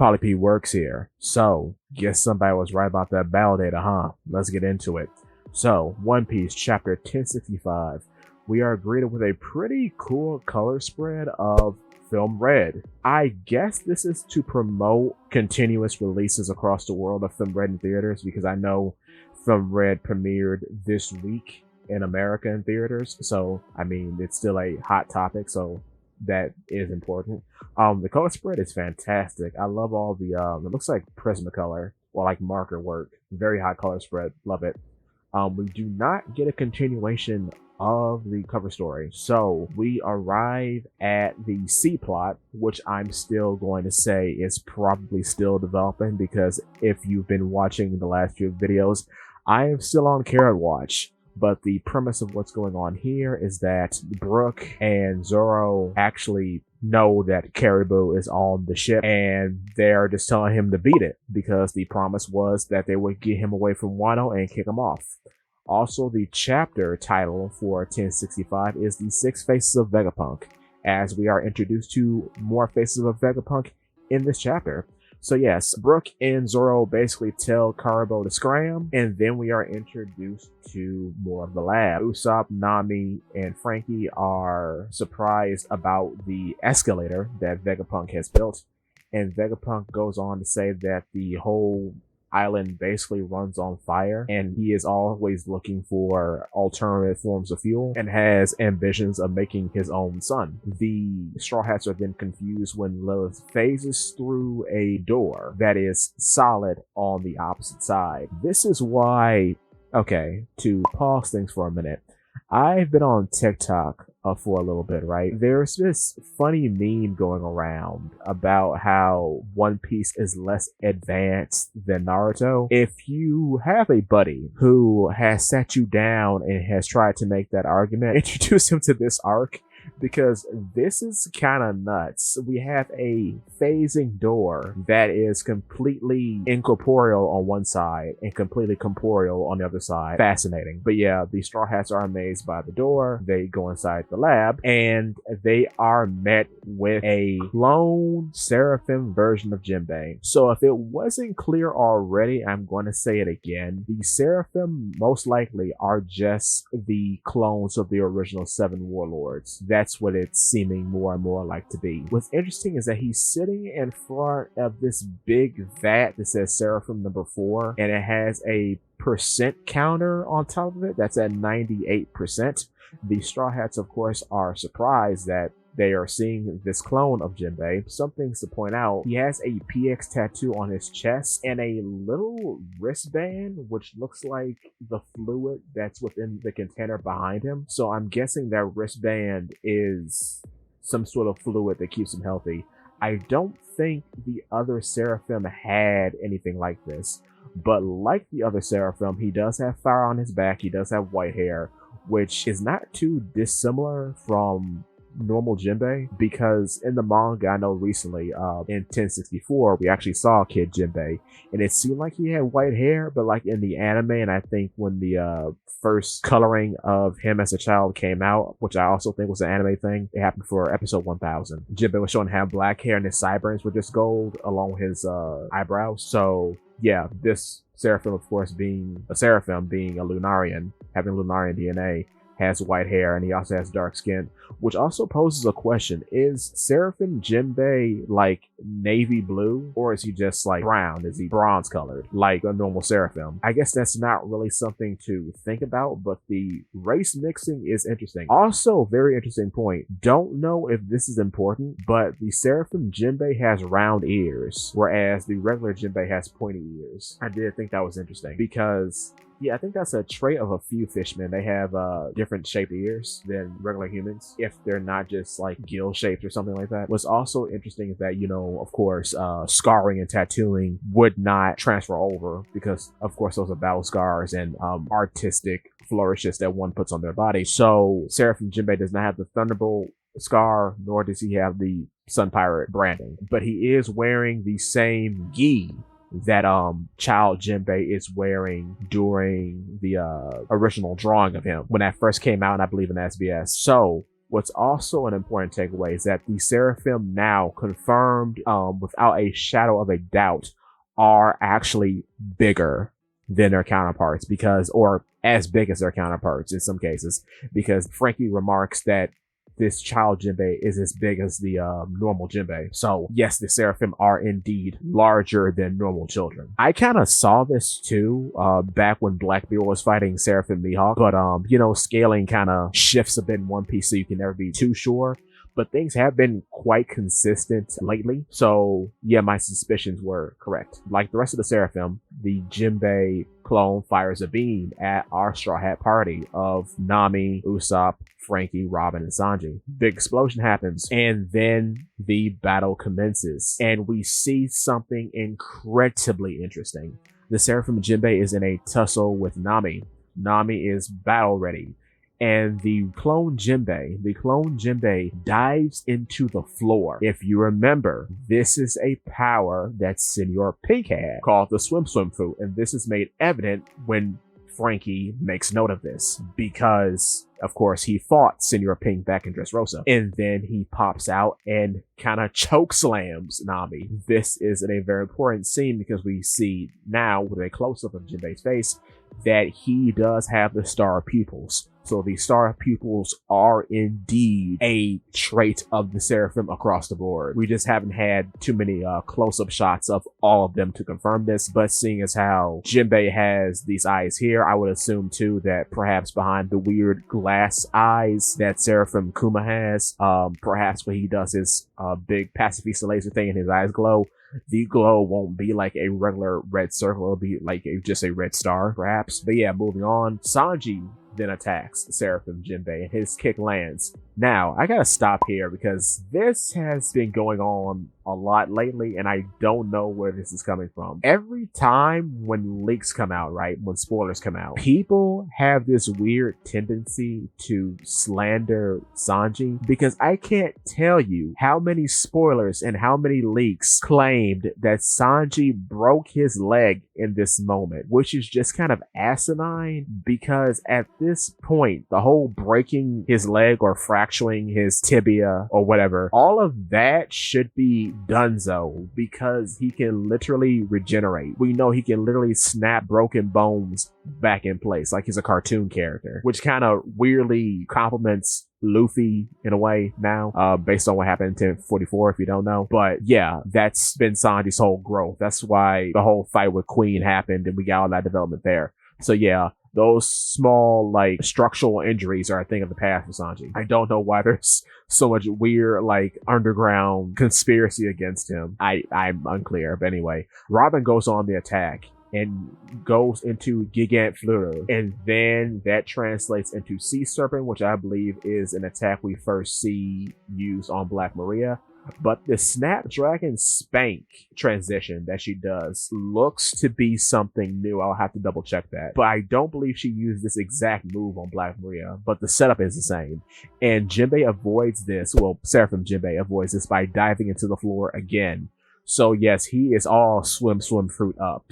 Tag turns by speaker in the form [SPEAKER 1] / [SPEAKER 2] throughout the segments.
[SPEAKER 1] Polipede works here. So, guess somebody was right about that battle data, huh? Let's get into it. So, One Piece chapter 1065. We are greeted with a pretty cool color spread of film red. I guess this is to promote continuous releases across the world of film red in theaters, because I know film red premiered this week in America in theaters. So, I mean, it's still a hot topic, so that is important. The color spread is fantastic. I love all the it looks like Prismacolor or like marker work. Very high color spread. Love it. We do not get a continuation of the cover story. So we arrive at the C plot, which I'm still going to say is probably still developing, because if you've been watching the last few videos, I am still on Carrot Watch. But the premise of what's going on here is that Brook and Zoro actually know that Caribou is on the ship, and they're just telling him to beat it, because the promise was that they would get him away from Wano and kick him off. Also, the chapter title for 1065 is The Six Faces of Vegapunk, as we are introduced to more faces of Vegapunk in this chapter. So yes, Brook and Zoro basically tell Caribou to scram, and then we are introduced to more of the lab. Usopp, Nami, and Frankie are surprised about the escalator that Vegapunk has built, and Vegapunk goes on to say that the whole island basically runs on fire, and he is always looking for alternative forms of fuel and has ambitions of making his own sun. The Straw Hats are then confused when Lilith phases through a door that is solid on the opposite side. This is why, okay, to pause things for a minute, I've been on TikTok for a little bit, right? There's this funny meme going around about how One Piece is less advanced than Naruto. If you have a buddy who has sat you down and has tried to make that argument, introduce him to this arc, because this is kind of nuts. We have a phasing door that is completely incorporeal on one side and completely corporeal on the other side. Fascinating. But yeah, the Straw Hats are amazed by the door. They go inside the lab, and they are met with a clone Seraphim version of Jinbei. So if it wasn't clear already, I'm going to say it again. The Seraphim most likely are just the clones of the original 7 warlords. That's what it's seeming more and more like to be. What's interesting is that he's sitting in front of this big vat that says Seraphim number 4, and it has a percent counter on top of it that's at 98%. The Straw Hats, of course, are surprised that they are seeing this clone of Jinbei. Some things to point out: he has a PX tattoo on his chest and a little wristband which looks like the fluid that's within the container behind him. So I'm guessing that wristband is some sort of fluid that keeps him healthy. I don't think the other Seraphim had anything like this, but like the other Seraphim, he does have fire on his back, he does have white hair, which is not too dissimilar from normal Jinbei, because in the manga, I know recently in 1064 we actually saw Kid Jinbei, and it seemed like he had white hair, but like in the anime, and I think when the first coloring of him as a child came out, which I also think was an anime thing, it happened for episode 1000. Jinbei was shown to have black hair and his sideburns were just gold along with his eyebrows. So yeah, this Seraphim, of course, being a Seraphim, being a Lunarian, having Lunarian DNA, has white hair, and he also has dark skin, which also poses a question: is Seraphim Jinbei like navy blue, or is he just like brown? Is he bronze colored like a normal Seraphim? I guess that's not really something to think about, but the race mixing is interesting. Also, very interesting point, don't know if this is important, but the Seraphim Jinbei has round ears, whereas the regular Jinbei has pointy ears. I did think that was interesting, because yeah, I think that's a trait of a few fishmen. They have different shaped ears than regular humans, if they're not just like gill shaped or something like that. What's also interesting is that, you know, of course, scarring and tattooing would not transfer over, because of course those are battle scars and artistic flourishes that one puts on their body. So Seraphim Jinbei does not have the Thunderbolt scar, nor does he have the Sun Pirate branding, but he is wearing the same gi that child Jinbei is wearing during the original drawing of him when that first came out, and I believe in SBS. So What's also an important takeaway is that the Seraphim now confirmed without a shadow of a doubt are actually bigger than their counterparts or as big as their counterparts in some cases, because Frankie remarks that this child Jinbei is as big as the normal Jinbei. So yes, the Seraphim are indeed larger than normal children. I kind of saw this too back when Blackbeard was fighting Seraphim Mihawk, but scaling kind of shifts a bit in One Piece, so you can never be too sure. But things have been quite consistent lately. So yeah, my suspicions were correct. Like the rest of the Seraphim, the Jinbei clone fires a beam at our Straw Hat party of Nami, Usopp, Frankie, Robin, and Sanji. Big explosion happens, and then the battle commences, and we see something incredibly interesting. The Seraphim Jinbei is in a tussle with Nami. Nami is battle ready, and the clone Jinbei dives into the floor. If you remember, this is a power that Senor Pink had called the Swim Fruit, and this is made evident when Frankie makes note of this, because of course he fought Senor Pink back in Dressrosa, and then he pops out and kind of chokeslams Nami. This is a very important scene because we see now with a close-up of Jinbei's face that he does have the star pupils. So the star pupils are indeed a trait of the Seraphim across the board. We just haven't had too many close-up shots of all of them to confirm this, but seeing as how Jinbei has these eyes here, I would assume too that perhaps behind the weird glass eyes that Seraphim Kuma has, perhaps when he does his big pacifista laser thing and his eyes glow, the glow won't be like a regular red circle, it'll be like just a red star, perhaps. But yeah, moving on. Sanji then attacks Seraphim Jinbei, and his kick lands. Now, I gotta stop here because this has been going on a lot lately, and I don't know where this is coming from. Every time when leaks come out, right, when spoilers come out, people have this weird tendency to slander Sanji, because I can't tell you how many spoilers and how many leaks claimed that Sanji broke his leg in this moment, which is just kind of asinine, because at this point, the whole breaking his leg or fracturing his tibia or whatever, all of that should be donezo, because he can literally regenerate. We know he can literally snap broken bones back in place, like he's a cartoon character, which kind of weirdly compliments Luffy in a way now, based on what happened in 1044, if you don't know. But yeah, that's been Sanji's whole growth. That's why the whole fight with Queen happened, and we got all that development there. So yeah, those small, like, structural injuries are a thing of the past for Sanji. I don't know why there's so much weird, like, underground conspiracy against him. I'm unclear. But anyway, Robin goes on the attack and goes into Gigant Fleur, and then that translates into Sea Serpent, which I believe is an attack we first see used on Black Maria. But the Snapdragon Spank transition that she does looks to be something new. I'll have to double check that. But I don't believe she used this exact move on Black Maria, but the setup is the same. And Jinbei avoids this, well, Seraphim Jinbei avoids this by diving into the floor again. So yes, he is all swim fruit up.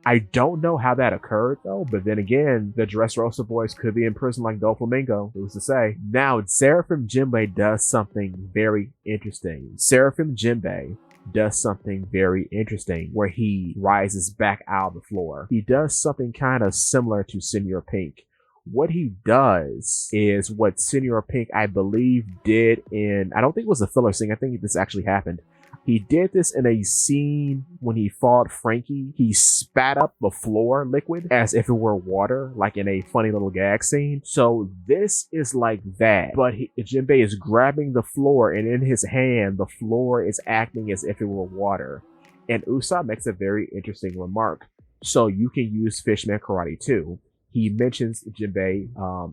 [SPEAKER 1] I don't know how that occurred though, but then again, the Dressrosa boys could be in prison like Doflamingo, who's to say. Now, Seraphim Jinbei does something very interesting. Seraphim Jinbei does something very interesting where he rises back out of the floor. He does something kind of similar to Senor Pink. What he does is what Senor Pink, I believe, did in, I don't think it was a filler scene, I think this actually happened. He did this in a scene when he fought Frankie. He spat up the floor liquid as if it were water, like in a funny little gag scene. So this is like that, but Jinbei is grabbing the floor, and in his hand, the floor is acting as if it were water. And Usopp makes a very interesting remark. So you can use Fishman Karate too. He mentions Jinbei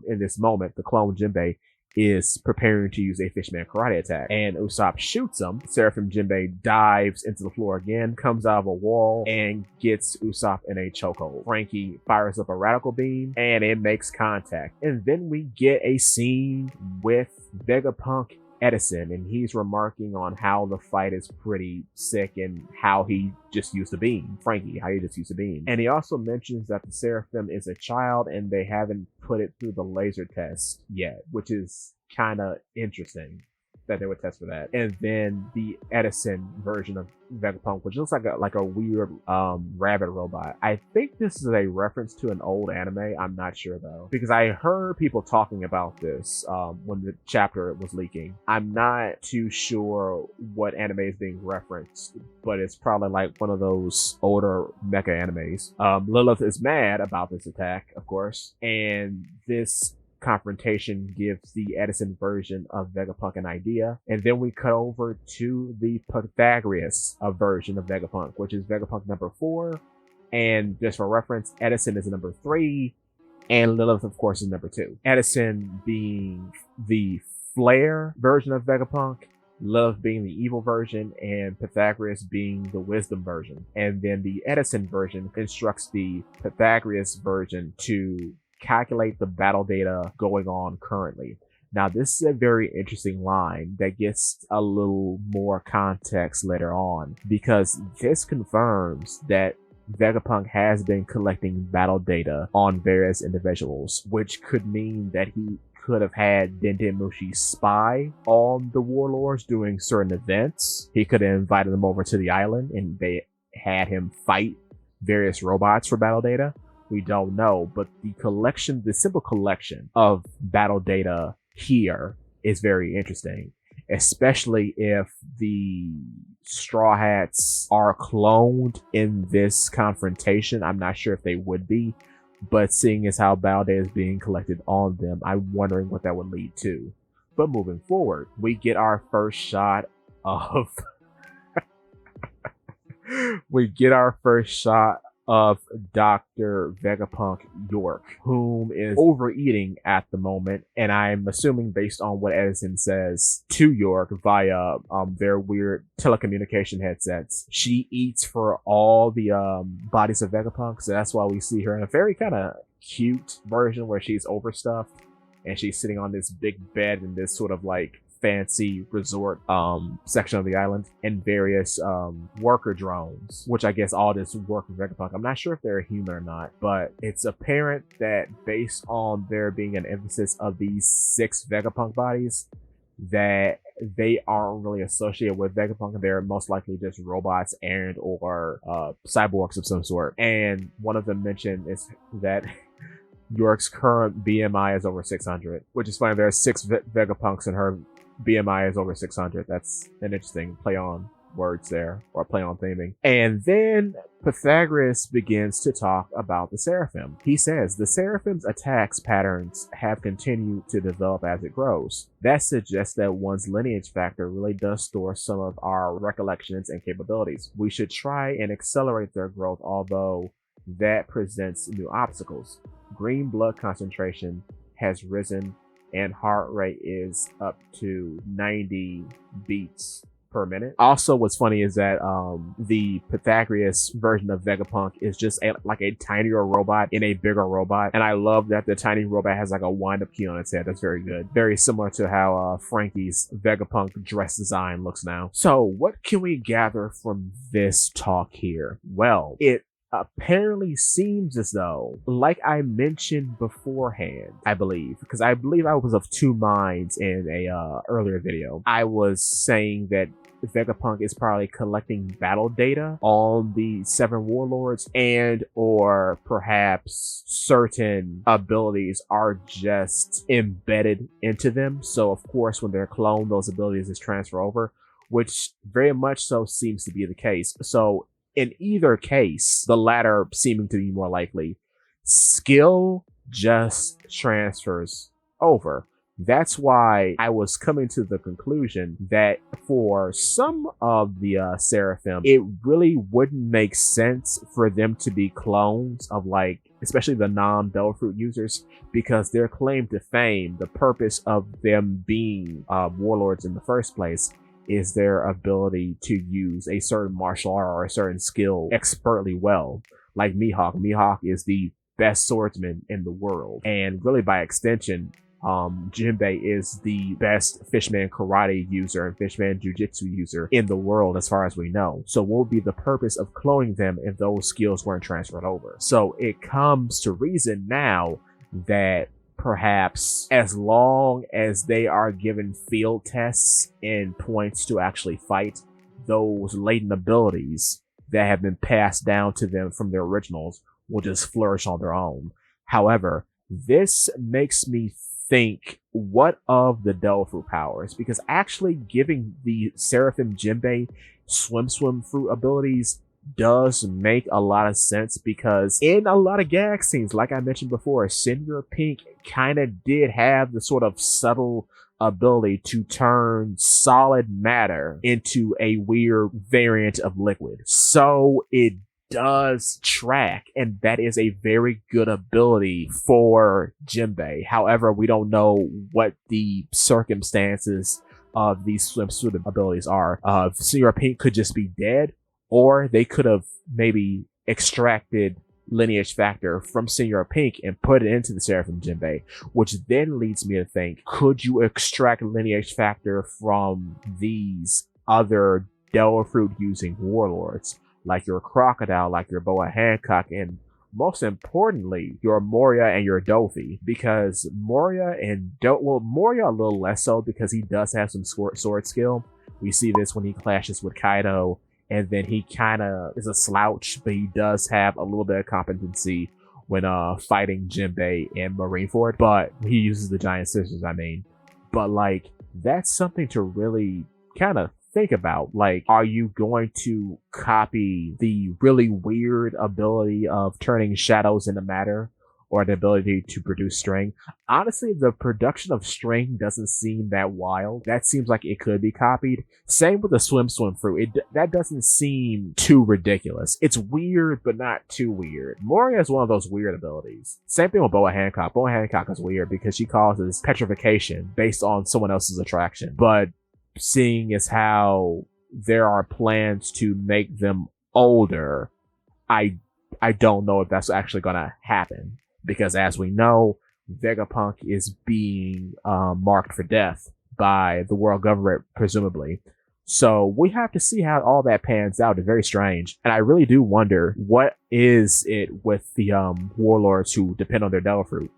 [SPEAKER 1] in this moment, the clone Jinbei is preparing to use a Fishman Karate attack, and Usopp shoots him. Seraphim Jinbei dives into the floor again, comes out of a wall, and gets Usopp in a chokehold. Frankie fires up a radical beam, and it makes contact. And then we get a scene with Vegapunk Edison, and he's remarking on how the fight is pretty sick and how he just used a beam. Frankie, how he just used a beam. And he also mentions that the Seraphim is a child and they haven't put it through the laser test yet, which is kind of interesting that they would test for that. And then the Edison version of Vegapunk, which looks like a weird rabbit robot. I think this is a reference to an old anime. I'm not sure though, because I heard people talking about this when the chapter was leaking. I'm not too sure what anime is being referenced, but it's probably like one of those older mecha animes. Lilith is mad about this attack, of course, and this confrontation gives the Edison version of Vegapunk an idea, and then we cut over to the Pythagoras version of Vegapunk, which is Vegapunk number 4, and just for reference, Edison is number 3, and Lilith, of course, is number 2. Edison being the Flare version of Vegapunk, Lilith being the evil version, and Pythagoras being the wisdom version. And then the Edison version instructs the Pythagoras version to calculate the battle data going on currently. Now, this is a very interesting line that gets a little more context later on, because this confirms that Vegapunk has been collecting battle data on various individuals, which could mean that he could have had Dendemushi spy on the warlords doing certain events. He could have invited them over to the island and they had him fight various robots for battle data. We don't know, but the simple collection of battle data here is very interesting, especially if the Straw Hats are cloned in this confrontation. I'm not sure if they would be, but seeing as how battle data is being collected on them, I'm wondering what that would lead to. But moving forward, we get our first shot of of Dr. Vegapunk York, whom is overeating at the moment, and I'm assuming based on what Edison says to York via their weird telecommunication headsets, she eats for all the bodies of Vegapunk, so that's why we see her in a very kind of cute version where she's overstuffed and she's sitting on this big bed in this sort of like fancy resort section of the island, and various worker drones, which I guess all this work with Vegapunk. I'm not sure if they're human or not, but it's apparent that based on there being an emphasis of these 6 Vegapunk bodies, that they aren't really associated with Vegapunk. They're most likely just robots and or cyborgs of some sort. And one of them mentioned is that York's current BMI is over 600, which is funny. There are 6 Vegapunks and her BMI is over 600. That's an interesting play on words there, or play on theming. And then Pythagoras begins to talk about the Seraphim. He says the Seraphim's attacks patterns have continued to develop as it grows. That suggests that one's lineage factor really does store some of our recollections and capabilities. We should try and accelerate their growth, although that presents new obstacles. Green blood concentration has risen and heart rate is up to 90 beats per minute. Also, what's funny is that the Pythagoras version of Vegapunk is just like a tinier robot in a bigger robot, and I love that the tiny robot has like a wind-up key on its head. That's very good. Very similar to how Frankie's Vegapunk dress design looks now. So what can we gather from this talk here? Well, it apparently seems as though, like I mentioned beforehand, I believe I was of 2 minds in a earlier video. I was saying that Vegapunk is probably collecting battle data on the 7 warlords, and or perhaps certain abilities are just embedded into them. So of course when they're cloned, those abilities just transfer over, which very much so seems to be the case. So in either case, the latter seeming to be more likely, skill just transfers over. That's why I was coming to the conclusion that for some of the Seraphim, it really wouldn't make sense for them to be clones of, like, especially the non-Bellfruit users, because their claim to fame, the purpose of them being warlords in the first place, is their ability to use a certain martial art or a certain skill expertly well. Like Mihawk. Mihawk is the best swordsman in the world. And really by extension, Jinbei is the best Fishman karate user and Fishman jujitsu user in the world as far as we know. So what would be the purpose of cloning them if those skills weren't transferred over? So it comes to reason now that perhaps as long as they are given field tests and points to actually fight, those latent abilities that have been passed down to them from their originals will just flourish on their own. However, this makes me think, what of the devil fruit powers? Because actually giving the Seraphim Jinbei swim fruit abilities does make a lot of sense, because in a lot of gag scenes, like I mentioned before, Senor Pink kind of did have the sort of subtle ability to turn solid matter into a weird variant of liquid. So it does track, and that is a very good ability for Jinbei. However, we don't know what the circumstances of these swimsuit abilities are. Senor Pink could just be dead, or they could have maybe extracted lineage factor from Senor Pink and put it into the Seraphim Jinbei, which then leads me to think, could you extract lineage factor from these other devil fruit using warlords, like your Crocodile, like your Boa Hancock, and most importantly, your Moria and your Dofi? Because Moria Moria a little less so, because he does have some sword skill. We see this when he clashes with Kaido, and then he kind of is a slouch, but he does have a little bit of competency when fighting Jinbei and Marineford, but he uses the giant scissors, I mean. But like, that's something to really kind of think about. Like, are you going to copy the really weird ability of turning shadows into matter, or the ability to produce string? Honestly, the production of string doesn't seem that wild. That seems like it could be copied. Same with the swim fruit. That doesn't seem too ridiculous. It's weird, but not too weird. Moria is one of those weird abilities. Same thing with Boa Hancock. Boa Hancock is weird because she causes petrification based on someone else's attraction. But seeing as how there are plans to make them older, I don't know if that's actually gonna happen. Because as we know, Vegapunk is being marked for death by the world government, presumably. So we have to see how all that pans out. It's very strange. And I really do wonder, what is it with the warlords who depend on their devil fruit?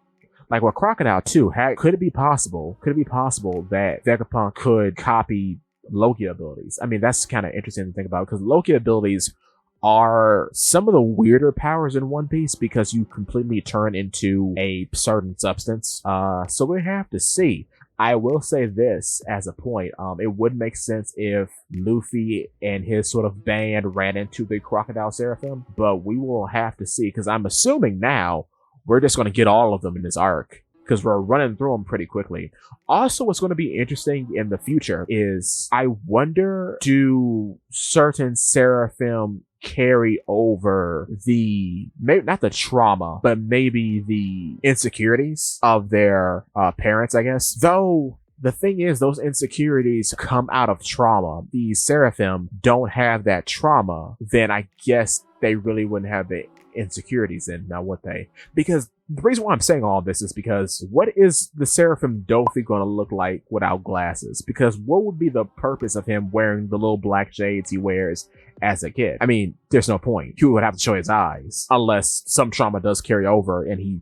[SPEAKER 1] Like with Crocodile too, could it be possible that Vegapunk could copy Logia abilities? I mean, that's kind of interesting to think about, because Logia abilities are some of the weirder powers in One Piece, because you completely turn into a certain substance. So we have to see. I will say this as a point. It would make sense if Luffy and his sort of band ran into the Crocodile Seraphim, but we will have to see, because I'm assuming now we're just going to get all of them in this arc, because we're running through them pretty quickly. Also, what's going to be interesting in the future is, I wonder, do certain Seraphim carry over maybe not the trauma, but maybe the insecurities of their parents, I guess? Though the thing is, those insecurities come out of trauma. The Seraphim don't have that trauma, then I guess they really wouldn't have the insecurities in, now would they? Because the reason why I'm saying all this is because, what is the Seraphim Dofi going to look like without glasses? Because what would be the purpose of him wearing the little black shades he wears as a kid? I mean, there's no point. He would have to show his eyes, unless some trauma does carry over and he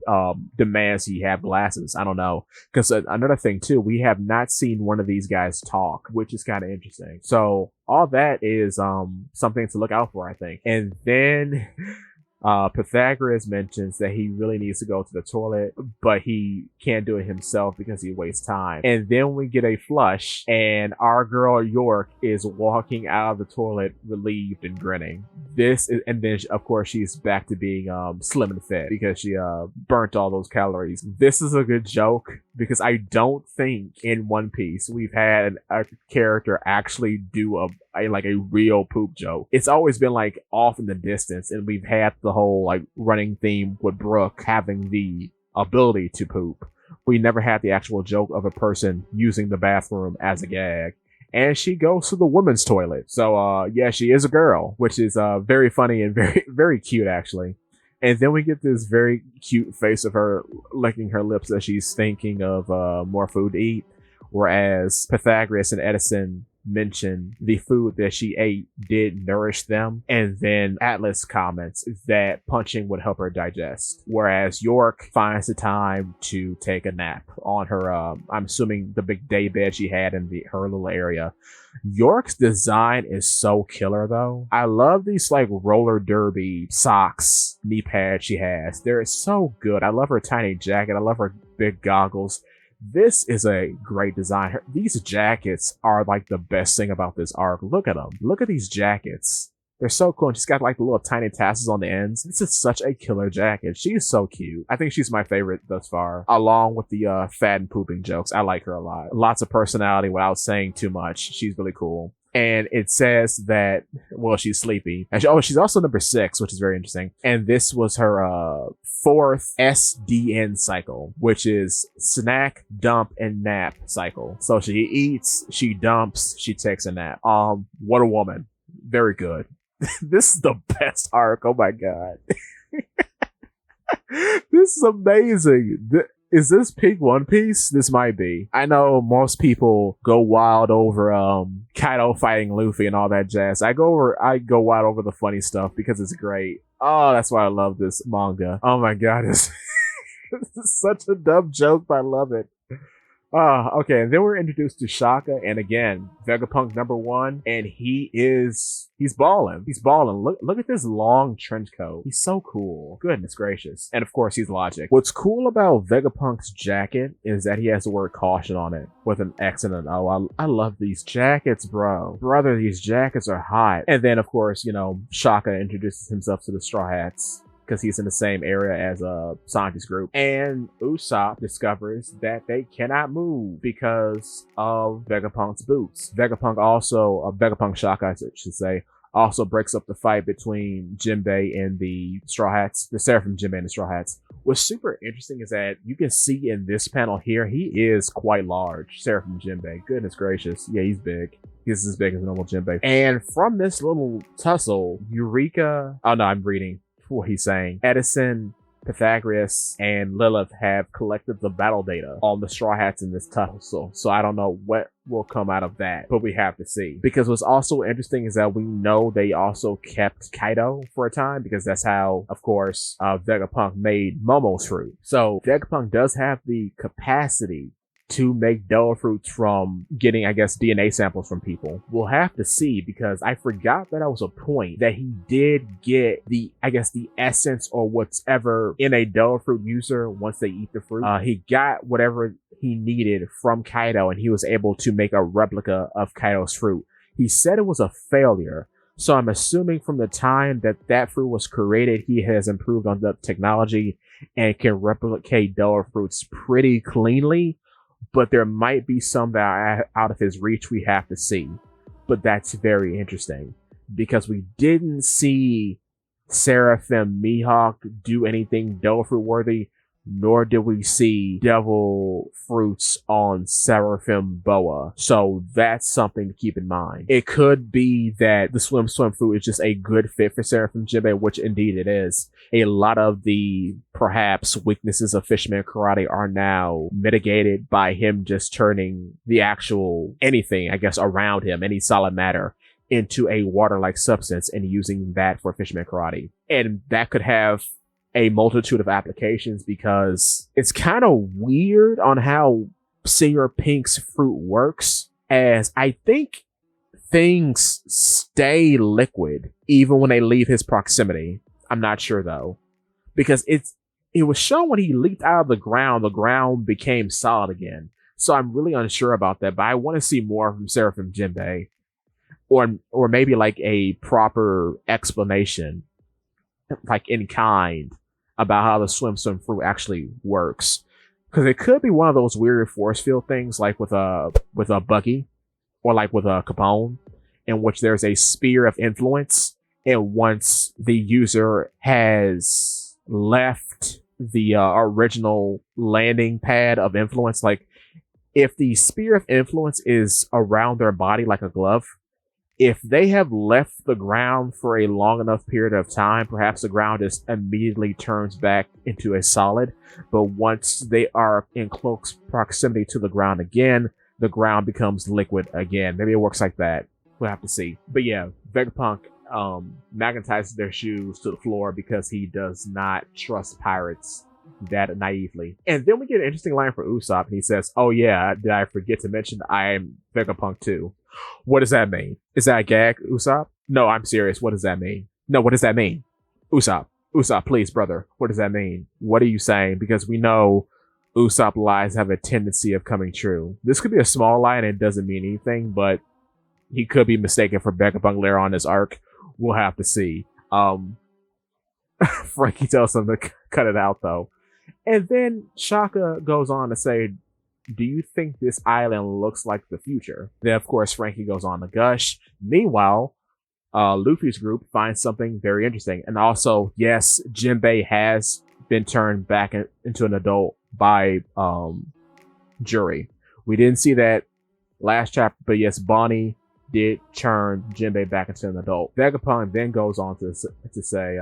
[SPEAKER 1] demands he have glasses. I don't know. Because another thing too, we have not seen one of these guys talk, which is kind of interesting. So all that is something to look out for, I think. And then Pythagoras mentions that he really needs to go to the toilet, but he can't do it himself because he wastes time. And then we get a flush, and our girl York is walking out of the toilet relieved and grinning. And then of course she's back to being slim and fit because she burnt all those calories. This is a good joke, because I don't think in One Piece we've had a character actually do a real poop joke. It's always been like off in the distance, and we've had the whole like running theme with Brooke having the ability to poop. We never had the actual joke of a person using the bathroom as a gag. And she goes to the women's toilet. So yeah, she is a girl, which is very funny and very, very cute actually. And then we get this very cute face of her licking her lips as she's thinking of more food to eat. Whereas Pythagoras and Edison mention the food that she ate did nourish them, and then Atlas comments that punching would help her digest, whereas York finds the time to take a nap on her, I'm assuming the big day bed she had in her little area. York's design is so killer though. I love these like roller derby socks, knee pads she has. They're so good. I love her tiny jacket. I love her big goggles. This is a great design. These jackets are like the best thing about this arc. Look at them. Look at these jackets. They're so cool. And she's got like the little tiny tassels on the ends. This is such a killer jacket. She is so cute. I think she's my favorite thus far, along with the fat and pooping jokes. I like her a lot. Lots of personality without saying too much. She's really cool. And it says that, well, she's sleepy. And she's also number 6, which is very interesting. And this was her 4th SDN cycle, which is snack, dump, and nap cycle. So she eats, she dumps, she takes a nap. What a woman. Very good. This is the best arc. Oh my god. This is amazing. Is this pink One Piece? This might be. I know most people go wild over Kaido fighting Luffy and all that jazz. I go wild over the funny stuff because it's great. Oh, that's why I love this manga. Oh my god, this is such a dumb joke, but I love it. Okay, and then we're introduced to Shaka, and again, Vegapunk number 1, and he's balling. He's balling. Look at this long trench coat. He's so cool. Goodness gracious. And of course, he's Logic. What's cool about Vegapunk's jacket is that he has the word caution on it with an X and an O. I love these jackets, bro. Brother, these jackets are hot. And then, of course, Shaka introduces himself to the Straw Hats, because he's in the same area as Sanji's group. And Usopp discovers that they cannot move because of Vegapunk's boots. Vegapunk Shaka, I should say, also breaks up the fight between Jinbei and the Straw Hats, the Seraphim Jinbei and the Straw Hats. What's super interesting is that you can see in this panel here, he is quite large, Seraphim Jinbei. Goodness gracious. Yeah, he's big. He's as big as normal Jinbei. And from this little tussle, Eureka... Oh no, I'm reading what he's saying. Edison, Pythagoras, and Lilith have collected the battle data on the Straw Hats in this tussle. So I don't know what will come out of that, but we have to see. Because what's also interesting is that we know they also kept Kaido for a time, because that's how, of course, Vegapunk made Momo's fruit. So Vegapunk does have the capacity to make Devil Fruits from getting, I guess, DNA samples from people. We'll have to see, because I forgot that was a point that he did get the essence or whatever in a Devil Fruit user once they eat the fruit. He got whatever he needed from Kaido, and he was able to make a replica of Kaido's fruit. He said it was a failure, so I'm assuming from the time that fruit was created, he has improved on the technology and can replicate Devil Fruits pretty cleanly. But there might be some that are out of his reach. We have to see. But that's very interesting, because we didn't see Seraphim Mihawk do anything Devil Fruit worthy, nor did we see Devil Fruits on Seraphim Boa. So that's something to keep in mind. It could be that the Swim fruit is just a good fit for Seraphim Jinbei, which indeed it is. A lot of the perhaps weaknesses of Fishman Karate are now mitigated by him just turning the actual anything, I guess, around him, any solid matter, into a water-like substance and using that for Fishman Karate. And that could have a multitude of applications, because it's kind of weird on how Senior Pink's fruit works, as I think things stay liquid even when they leave his proximity. I'm not sure though, because it was shown when he leaped out of the ground became solid again. So I'm really unsure about that, but I want to see more from Seraphim Jinbei, or maybe like a proper explanation, like in kind, about how the swim fruit actually works. Because it could be one of those weird force field things, like with a Buggy, or like with a Capone, in which there's a sphere of influence, and once the user has left the original landing pad of influence, like if the sphere of influence is around their body like a glove, if they have left the ground for a long enough period of time, perhaps the ground just immediately turns back into a solid. But once they are in close proximity to the ground again, the ground becomes liquid again. Maybe it works like that. We'll have to see. But yeah, Vegapunk magnetizes their shoes to the floor because he does not trust pirates that naively. And then we get an interesting line for Usopp, and he says, "Oh yeah, did I forget to mention I am Vegapunk too?" What does that mean? Is that a gag, Usopp? No, I'm serious. What does that mean? No, what does that mean? Usopp, please, brother. What does that mean? What are you saying? Because we know Usopp lies have a tendency of coming true. This could be a small lie and it doesn't mean anything, but he could be mistaken for Vegapunk later on this arc. We'll have to see. Frankie tells him to cut it out though. And then Shaka goes on to say, "Do you think this island looks like the future?" Then of course Frankie goes on to gush. Meanwhile, Luffy's group finds something very interesting. And also, yes, Jinbei has been turned back into an adult by Jury. We didn't see that last chapter, but yes, Bonnie did turn Jinbei back into an adult. Vegapunk then goes on to say,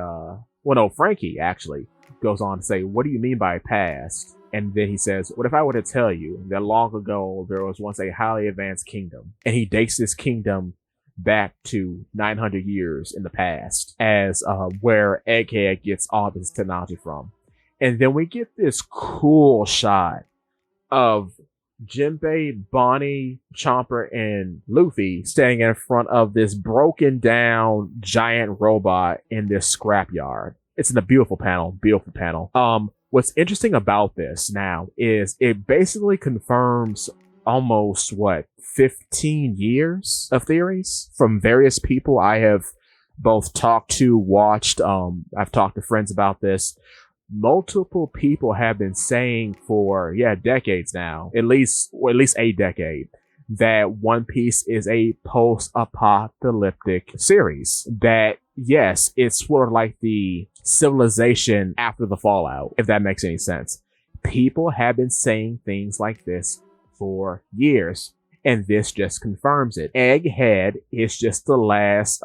[SPEAKER 1] Frankie actually goes on to say, "What do you mean by past?" And then he says, "What if I were to tell you that long ago there was once a highly advanced kingdom?" And he dates this kingdom back to 900 years in the past as where Egghead gets all of his technology from. And then we get this cool shot of Jinbei, Bonnie, Chomper, and Luffy standing in front of this broken down giant robot in this scrapyard. It's in a beautiful panel. What's interesting about this now is it basically confirms almost 15 years of theories from various people I have both talked to, watched. I've talked to friends about this. Multiple people have been saying for decades now, at least a decade, that One Piece is a post-apocalyptic series. That yes, it's sort of like the civilization after the fallout, if that makes any sense. People have been saying things like this for years, and this just confirms it. Egghead is just the last,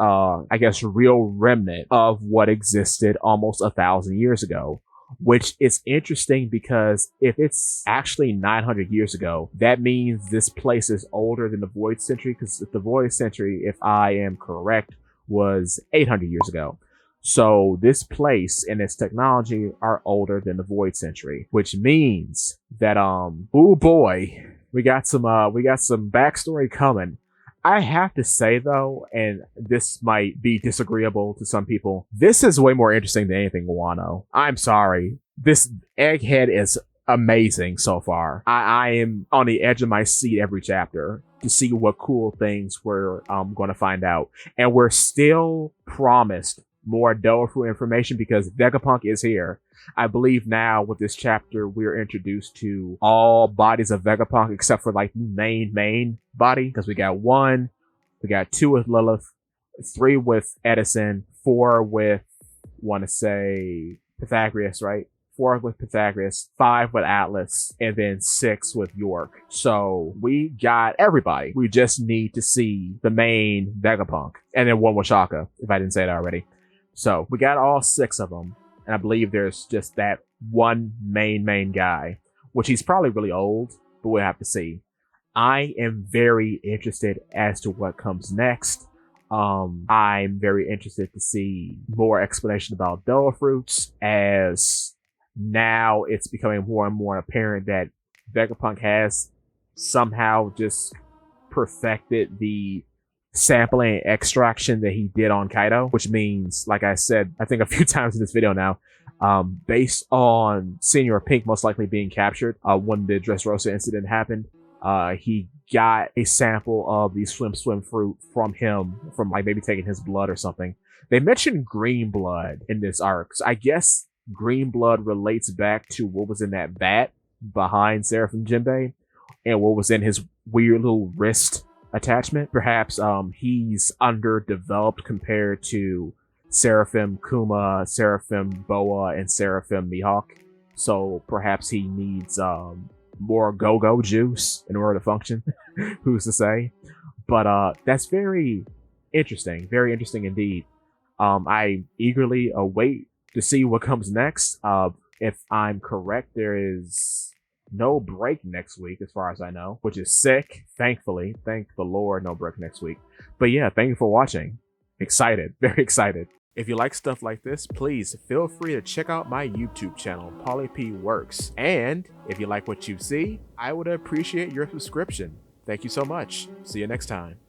[SPEAKER 1] real remnant of what existed almost 1,000 years ago. Which is interesting because if it's actually 900 years ago, that means this place is older than the Void Century, because the Void Century, if I am correct, was 800 years ago. So this place and its technology are older than the Void Century, which means that oh boy, we got some backstory coming. I have to say though, and this might be disagreeable to some people, this is way more interesting than anything Wano. I'm sorry. This Egghead is amazing so far. I am on the edge of my seat every chapter to see what cool things we're going to find out. And we're still promised more Dofru information because Vegapunk is here. I believe now with this chapter, we're introduced to all bodies of Vegapunk except for like main body. Because we got 1, we got 2 with Lilith, 3 with Edison, 4 with, Pythagoras, right? 4 with Pythagoras, 5 with Atlas, and then 6 with York. So we got everybody. We just need to see the main Vegapunk. And then 1 with Shaka, if I didn't say that already. So we got all 6 of them. And I believe there's just that one main guy, which he's probably really old, but we'll have to see. I am very interested as to what comes next. I'm very interested to see more explanation about Doa Fruits, as now it's becoming more and more apparent that Vegapunk has somehow just perfected the sampling and extraction that he did on Kaido, which means, like I said, I think a few times in this video now, based on Senior Pink most likely being captured when the Dressrosa incident happened, he got a sample of the swim fruit from him, from like maybe taking his blood or something. They mentioned green blood in this arc, so I guess green blood relates back to what was in that vat behind Seraphim Jinbei and what was in his weird little wrist attachment. Perhaps he's underdeveloped compared to Seraphim Kuma, Seraphim Boa, and Seraphim Mihawk. So perhaps he needs more go-go juice in order to function. Who's to say? But that's very interesting indeed. I eagerly await to see what comes next. If I'm correct, there is No break next week, as far as I know, which is sick. Thankfully, thank the Lord, no break next week. But yeah, thank you for watching. Excited, very excited. If you like stuff like this, please feel free to check out my YouTube channel, Polipede Works. And if you like what you see, I would appreciate your subscription. Thank you so much. See you next time.